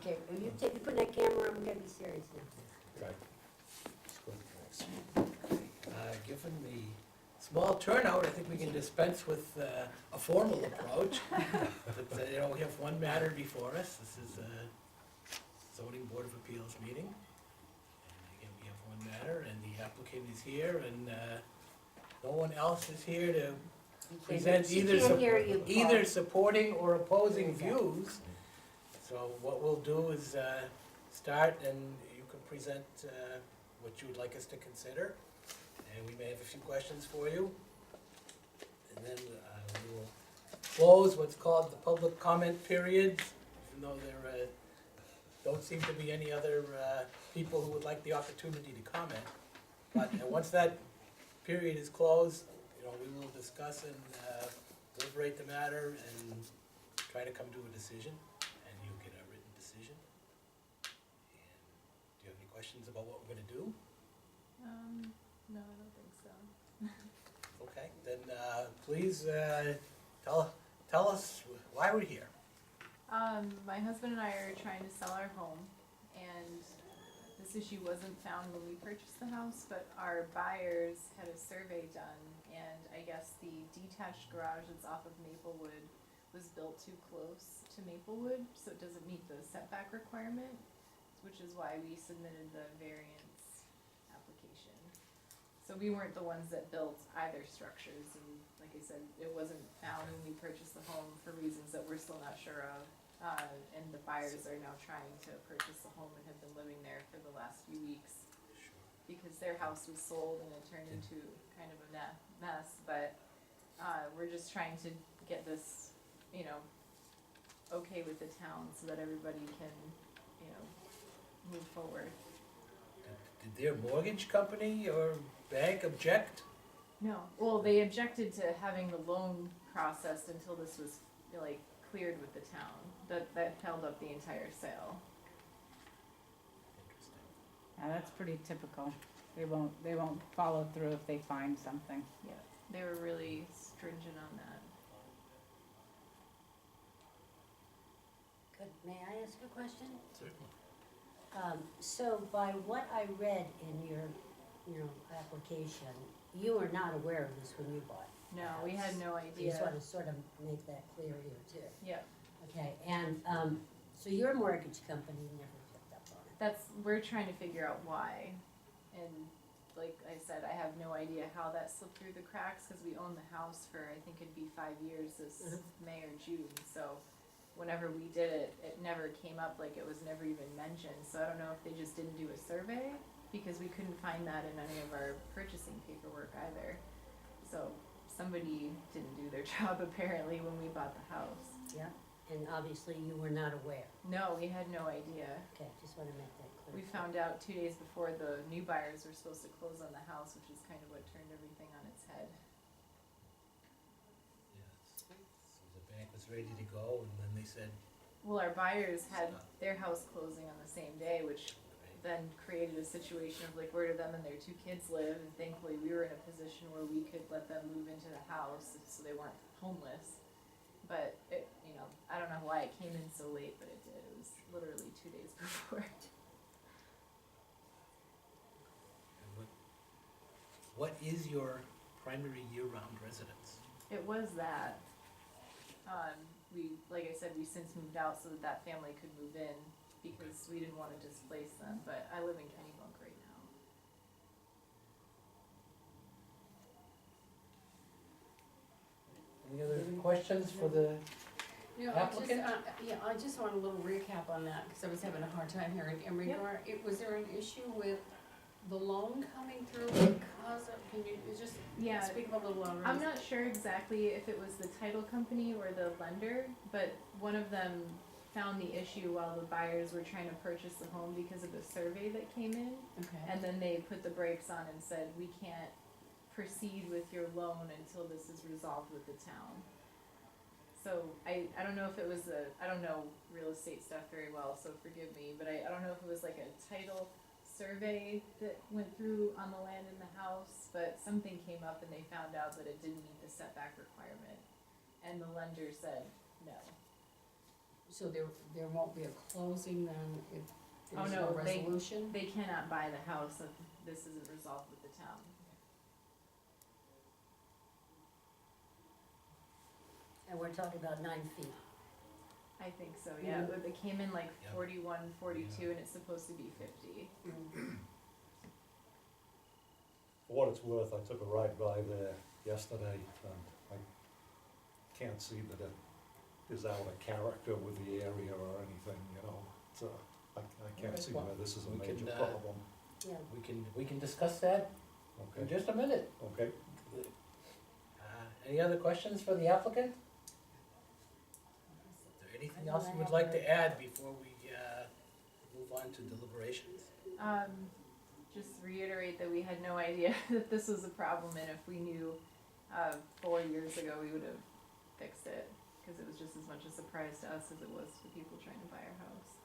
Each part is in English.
Okay, are you putting that camera on? I'm gonna be serious now. Right. Given the small turnout, I think we can dispense with a formal approach. But, you know, we have one matter before us. This is a zoning board of appeals meeting. And again, we have one matter, and the applicant is here, and no one else is here to present She either, can't hear you, Paul. either supporting or opposing views. So what we'll do is start, and you can present what you would like us to consider. And we may have a few questions for you. And then we will close what's called the public comment period, even though there don't seem to be any other people who would like the opportunity to comment. But once that period is closed, you know, we will discuss and deliberate the matter and try to come to a decision, and you'll get a written decision. And do you have any questions about what we're gonna do? No, I don't think so. Okay, then please tell us why we're here. My husband and I are trying to sell our home, and this issue wasn't found when we purchased the house, but our buyers had a survey done, and I guess the detached garage that's off of Maplewood was built too close to Maplewood, so it doesn't meet the setback requirement, which is why we submitted the variance application. So we weren't the ones that built either structures, and like I said, it wasn't found when we purchased the home for reasons that we're still not sure of. And the buyers are now trying to purchase the home and have been living there for the last few weeks because their house was sold and it turned into kind of a mess, but we're just trying to get this, you know, okay with the town so that everybody can, you know, move forward. Did their mortgage company or bank object? No, well, they objected to having the loan processed until this was like cleared with the town. That held up the entire sale. Interesting. Yeah, that's pretty typical. They won't follow through if they find something. Yeah, they were really stringent on that. Good, may I ask a question? Certainly. So by what I read in your, application, you were not aware of this when you bought the No, we had house. no You just idea. wanna sort of make that clear here too. Yeah, Okay, and, so your mortgage company never picked up on it? we're trying to figure out why. And like I said, I have no idea how that slipped through the cracks, cause we owned the house for, I think it'd be 5 years this May or June, so whenever we did it, it never came up, like it was never even mentioned, so I don't know if they just didn't do a survey, because we couldn't find that in any of our purchasing paperwork either. So somebody didn't do their job apparently when we bought the house. Yeah, and obviously you were not aware. No, we had no idea. Okay, just wanna make that clear. We found out 2 days before the new buyers were supposed to close on the house, which is kind of what turned everything on its head. Yes. So the bank was ready to go, and then they said, Well, our buyers had their house closing on the same day, which then created a situation of like, where do them and their 2 kids live? And thankfully, we were in a position where we could let them move into the house, so they weren't homeless. But it, you know, I don't know why it came in so late, but it did. It was literally 2 days before. and what is your primary year-round residence? It was that. We, like I said, we since moved out so that that family could move in because we didn't want to displace them, but I live in Kennybunk right now. Any other questions for the applicant? I just want a little recap on that, because I was having a hard time hearing. In regard, was there an issue with the loan coming through because of, can you just Yeah, speak up a little louder? I'm not sure exactly if it was the title company or the lender, but one of them found the issue while the buyers were trying to purchase the home because of the survey that came in. Okay. And then they put the brakes on and said, we can't proceed with your loan until this is resolved with the town. So I don't know if it was I don't know real estate stuff very well, so forgive me, but I don't know if it was like a title survey that went through on the land in the house, but something came up and they found out that it didn't meet the setback requirement. And the lender said no. So there won't be a closing then if Oh, there's no, no resolution? They cannot buy the house if this isn't resolved with the town. And we're talking about 9 feet. I think so, yeah, Mhm. but it came in like Yeah. 41, 42, and it's supposed to be 50. For what it's worth, I took a ride by there yesterday, and I can't see that it is out of character with the area or anything, you know. It's, I can't Okay, see well, where this is a we can, major problem. Yeah. We can discuss that in Okay, just a minute. okay. Any other questions for the applicant? Is there anything else you would like to add before we move on to deliberations? Just reiterate that we had no idea that this was a problem, and if we knew, 4 years ago, we would have fixed it, cause it was just as much a surprise to us as it was to people trying to buy our house.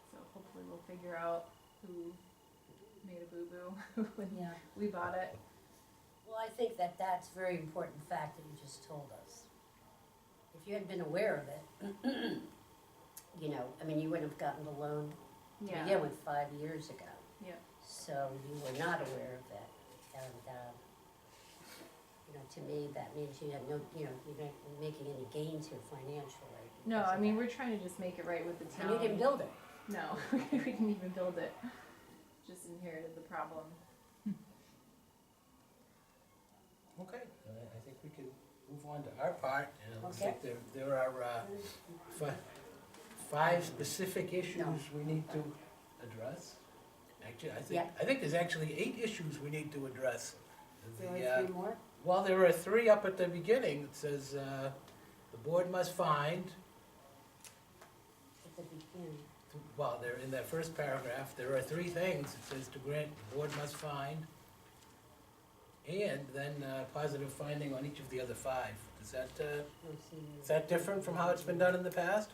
So hopefully we'll figure out who made a boo-boo when Yeah. we bought it. Well, I think that that's a very important fact that you just told us. If you had been aware of it, you know, I mean, you wouldn't have gotten the loan to Yeah, begin with 5 years ago. yeah, So you were not aware of that. And, you know, to me, that means you had no, you know, you're not making any gains here financially. no, because I of mean, that. we're trying to just make it right with the town. And you didn't build it. No, we didn't even build it, just inherited the problem. Okay, I think we can move on to our part, and it looks Okay. like there are five specific issues No. we need to address. Actually, Yeah. I think there's actually 8 issues we need to address. There The, are 3 more? Well, there are 3 up at the beginning. It says, the board must find, At the beginning. well, they're in that first paragraph, there are 3 things. It says to grant, the board must find, and then positive finding on each of the other 5. Is that, Let's see. is that different from how it's been done in the past?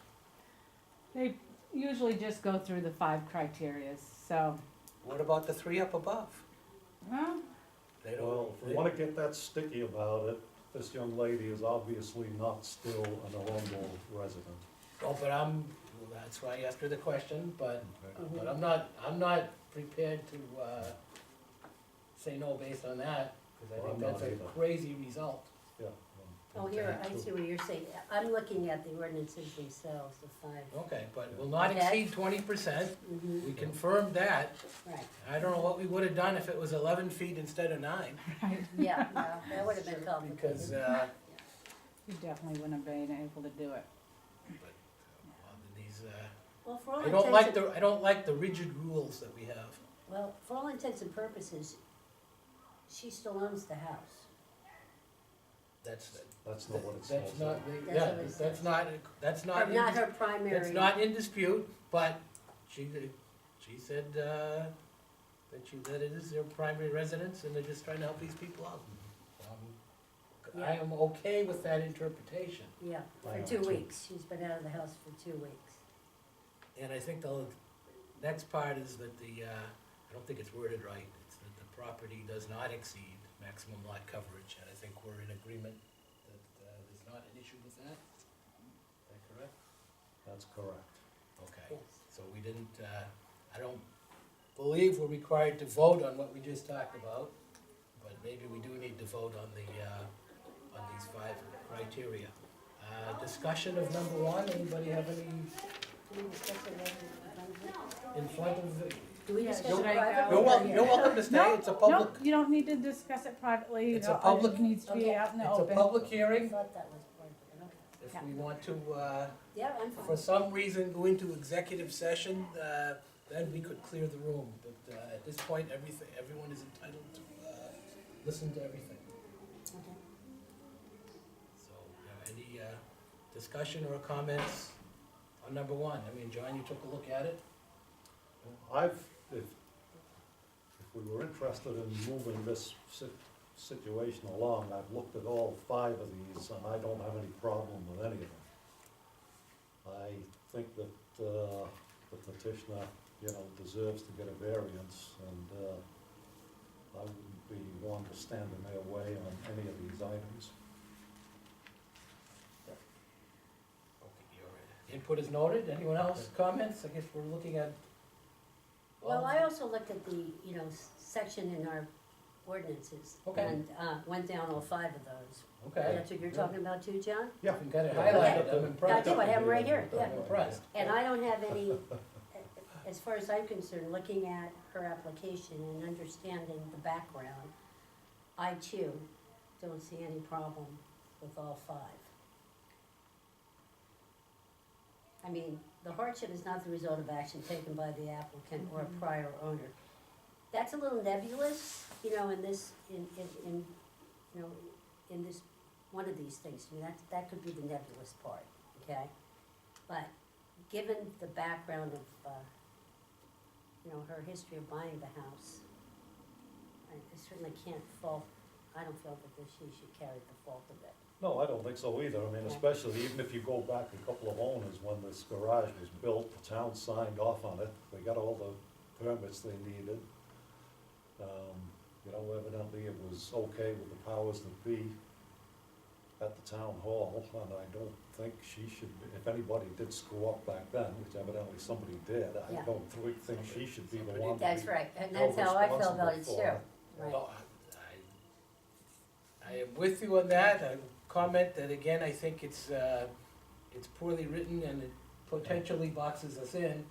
They usually just go through the 5 criterias, so, What about the 3 up above? well, They don't. Well, if we wanna get that sticky about it, this young lady is obviously not still an Arundel resident. Oh, but well, that's why I asked her the question, but, Okay. but I'm not prepared to, say no based on that, because I Well, think I'm that's not a either. crazy result. Yeah. Oh, here, I see what you're saying. I'm looking at the ordinances themselves, the 5. Okay, but will not Okay. exceed 20%. Mm-hmm, We confirmed that. right. I don't know what we would have done if it was 11 feet instead of 9, right, Yeah, no, that would have been complicated. because, you definitely wouldn't have been able to do it. but, well, these, Well, for all I don't like intents, I don't like the rigid rules that we have. well, for all intents and purposes, she still owns the house. That's, That's not what it says. that's not, That's yeah, what it says. that's Or not, not her primary. that's not in dispute, but she said, that it is their primary residence and they're just trying to help these people out. I am okay with that interpretation, Yeah, I for am 2 too. weeks. She's been out of the house for 2 weeks. and I think the next part is that I don't think it's worded right, it's that the property does not exceed maximum lot coverage, and I think we're in agreement that, there's not an issue with that. Is that correct? That's correct. Okay. Yes. So we didn't, I don't believe we're required to vote on what we just talked about, but maybe we do need to vote on on these 5 criteria. Discussion of number 1, anybody have any Do we discuss it later? in front of the? Do we Yeah, discuss should it I privately? go? You're welcome to stay, No, it's a no, public, you don't need to discuss it privately, It's a it public- needs to be Okay. out in the it's a open. public I hearing. thought that was part of it, okay. If Yeah. we want to, Yeah, I'm for fine. some reason, go into executive session, then we could clear the room. But at this point, everyone is entitled to listen to everything. Okay. So, any discussion or comments on number 1? I mean, John, you took a look at it? If we were interested in moving this situation along, I've looked at all 5 of these, and I don't have any problem with any of them. I think that, the petitioner, you know, deserves to get a variance, and, I wouldn't be one to stand in their way on any of these items. Okay, input is noted. Anyone else, comments? I guess we're looking at. Well, I also looked at the, you know, section in our ordinances. Okay. And, went down all 5 of those. Okay. That's what you're talking about too, John? Yeah. You got it highlighted, I'm impressed. That's what I have right here, yeah. I'm impressed. And I don't have any, as far as I'm concerned, looking at her application and understanding the background, I too don't see any problem with all 5. I mean, the hardship is not the result of action taken by the applicant or a prior owner. That's a little nebulous, you know, in this, in, you know, in this, one of these things. I mean, that could be the nebulous part, okay? But given the background of, you know, her history of buying the house, I certainly can't fault, I don't feel that she should carry the fault of it. No, I don't think so either. I mean, Yeah. especially even if you go back a couple of owners, when this garage was built, the town signed off on it. They got all the permits they needed. You know, evidently it was okay with the powers that be at the town hall, and I don't think she should, if anybody did screw up back then, which evidently somebody did, I Yeah. don't think she should be the Somebody one to That's be right, and held that's how I feel about it responsible too. for it. Right. Well, I am with you on that. I comment that again, I think it's poorly written and it potentially boxes us in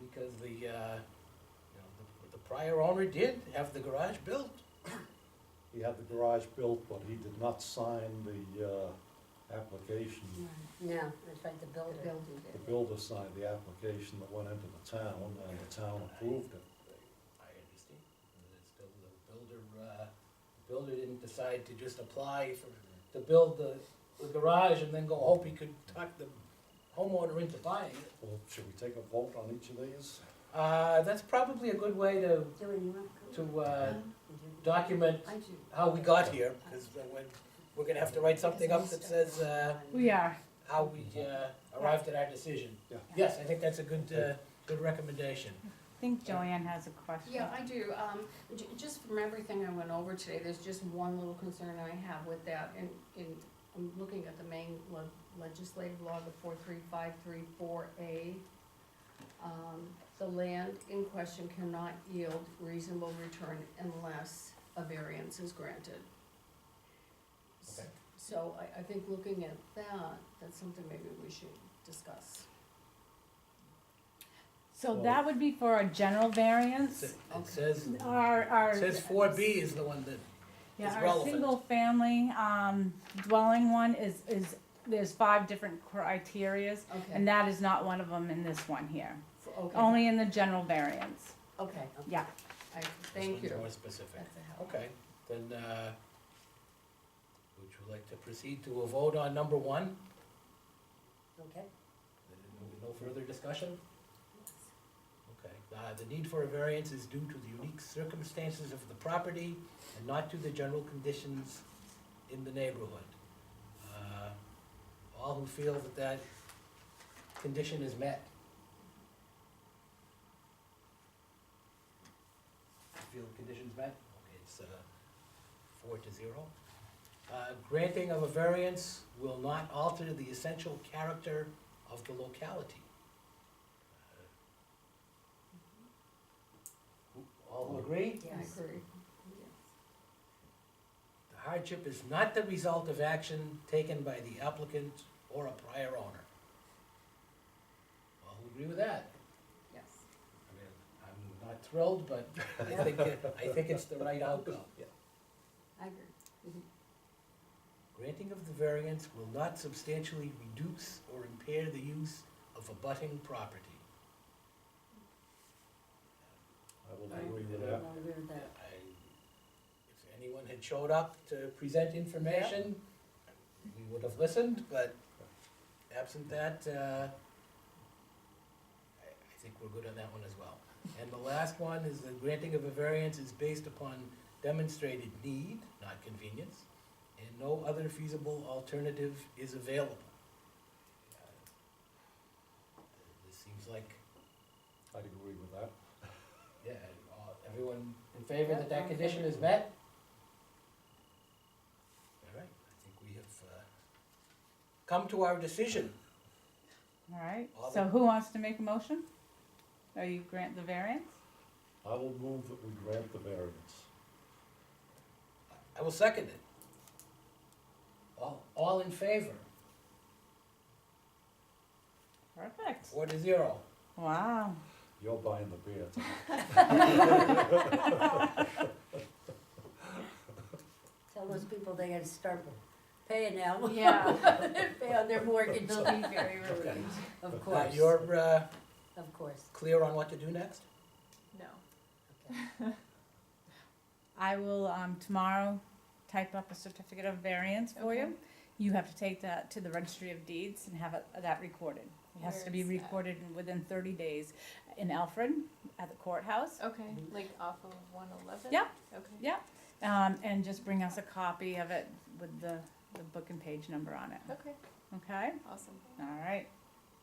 because the prior owner did have the garage built. He had the garage built, but he did not sign the application. No, that's right, the builder. The builder signed the application that went into the town, and the town approved it. I understand. It's still the builder didn't decide to just apply to build the garage and then go hope he could talk the homeowner into buying it. Well, should we take a vote on each of these? That's probably a good way to Joey, you want to go? document I do. how we got here, because we're gonna have to write something up that says, We are. how we, arrived at our decision. Yeah. Yes, I think that's a good recommendation. I think Joanne has a question. Yeah, I do. Just from everything I went over today, there's just one little concern I have with that, and I'm looking at the main legislative law, the 43534A. The land in question cannot yield reasonable return unless a variance is granted. Okay. So I think looking at that, that's something maybe we should discuss. So that would be for a general variance. It says, Our. it says 4B is the one that, Yeah, is our relevant. single family, dwelling one is, there's 5 different criterias, Okay. and that is not one of them in this one here. Okay. Only in the general variance, Okay, yeah. thank you. this one's more specific. That's a help. Okay, then, would you like to proceed to a vote on number 1? Okay, No further discussion? Okay, the need for a variance is due to the unique circumstances of the property and not to the general conditions in the neighborhood. All who feel that condition is met? Feel the condition's met? Okay, it's 4-0. Granting of a variance will not alter the essential character of the locality. All who agree? I yes. agree. The hardship is not the result of action taken by the applicant or a prior owner. All who agree with that? Yes. I mean, I'm not thrilled, but I think it's the right outcome. I agree. Granting of the variance will not substantially reduce or impair the use of abutting property. I will I agree with I that. agree with that. If anyone had showed up to present information, we would have listened, but absent that, I think we're good on that one as well. And the last one is the granting of a variance is based upon demonstrated need, not convenience, and no other feasible alternative is available. This seems like, I'd agree with that. yeah, everyone in favor that that condition is met? All right, I think we have come to our decision. All right, All so the- who wants to make a motion? Or you grant the variance? I will move that we grant the variance. I will second it. All in favor? Perfect. 4-0. Wow. You're buying the beer tonight. Tell those people they gotta start paying now. Yeah. Pay on their mortgage, They'll be very relieved. of Now, course, you're of course. clear on what to do next? No. I will, tomorrow, type up a certificate of variance for you. Okay. You have to take that to the registry of deeds and have that recorded. It has to be Where is that? recorded within 30 days in Alfred, at the courthouse. Okay, like off of 111? Yeah. Okay. And just bring us a copy of it with the book and page number on it, Okay, okay? awesome. All right,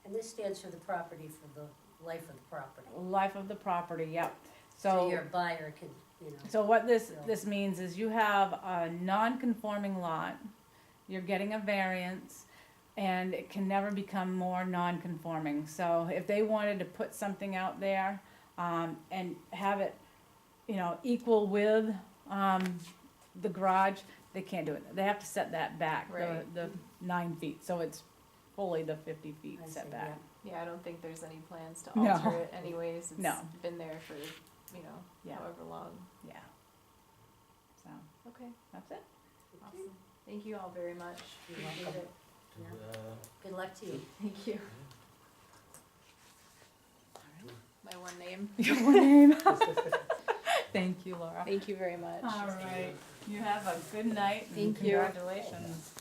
And this stands for the property, for the life of the property. life of the property, yep. So your buyer can, you know. So what this means is you have a non-conforming lot, you're getting a variance, and it can never become more non-conforming. So if they wanted to put something out there, and have it, equal with, the garage, they can't do it. They have to set that back, Right. the 9 feet, so it's fully the 50 feet I see, setback. Yeah, I don't think there's any plans to No. alter it anyways. It's No. been there for, Yeah. however long. Yeah. So, Okay, that's it. awesome. Thank you all very much. You're Appreciate welcome. it. Do, Good luck to you. Thank you. My one name. Your name. Thank you, Laura. Thank you very much. All right, you have a good night and Thank you. congratulations.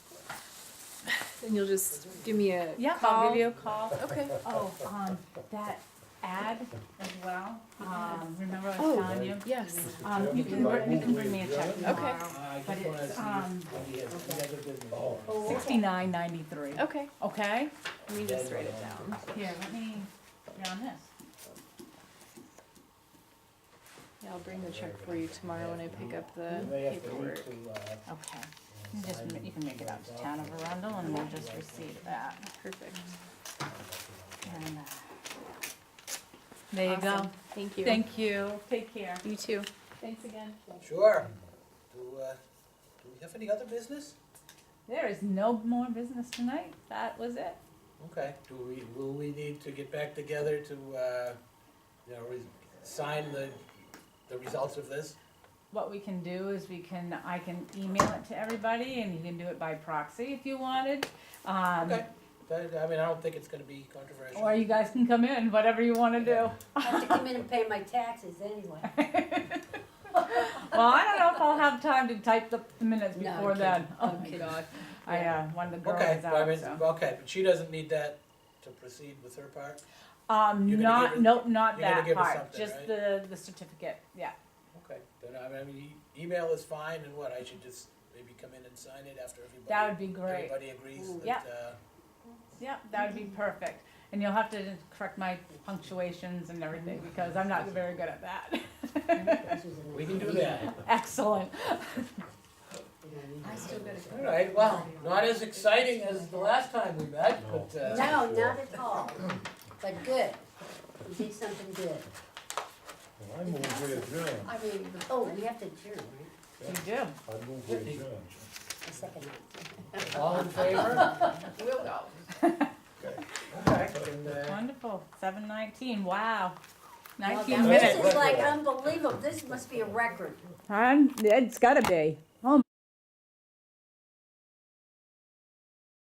And you'll just give me a Yep, call. I'll give you a call. Okay. Oh, that ad as well, remember I was Oh, telling you? Yes. You can bring me a check Okay. tomorrow. I But just wanna it's, see if we have any other business. Oh. Oh, $69.93. Okay. Okay? Let me just write it down. Here, let me, you're on this. Yeah, I'll bring the check for you tomorrow when I pick up the You may have to read paperwork. to, Okay. You can make it out to town of Arundel and we'll just receive that. Perfect. And, there you go. Awesome. Thank you. Thank you. Take care. You too. Thanks again. Sure. Do we have any other business? There is no more business tonight. That was it. Okay. Will we need to get back together to, sign the results of this? What we can do is I can email it to everybody and you can do it by proxy if you wanted. Okay. I don't think it's gonna be controversial. Or you guys can come in, whatever you wanna do. I have to come in and pay my taxes anyway. Well, I don't know if I'll have time to type the minutes No, I'm before then. kidding. Oh I'm my kidding. God. Yeah. When the girl Okay, is well, I out, mean, so. okay, but she doesn't need that to proceed with her part? You're gonna Not, give her- nope, not you're gonna that give her part, something, just right? the certificate, yeah. Okay, then, email is fine, and what, I should just maybe come in and sign it after everybody? That would be great. Everybody agrees that, Yeah. Yeah, that would be perfect. And you'll have to correct my punctuations and everything, because I'm not very good at that. we can do that. Excellent. I still gotta All right, well, not as exciting as the last time we met, No. but, No, not at all, but good. You did something good. Well, I move we adjourn. I mean, Oh, we have to adjourn, right? You do. I move we adjourn. I second that. all in favor? we'll go. Okay, and, Wonderful. 7:19. Wow. Well, 19 now, minutes. This is like unbelievable, this must be a record. It's gotta be.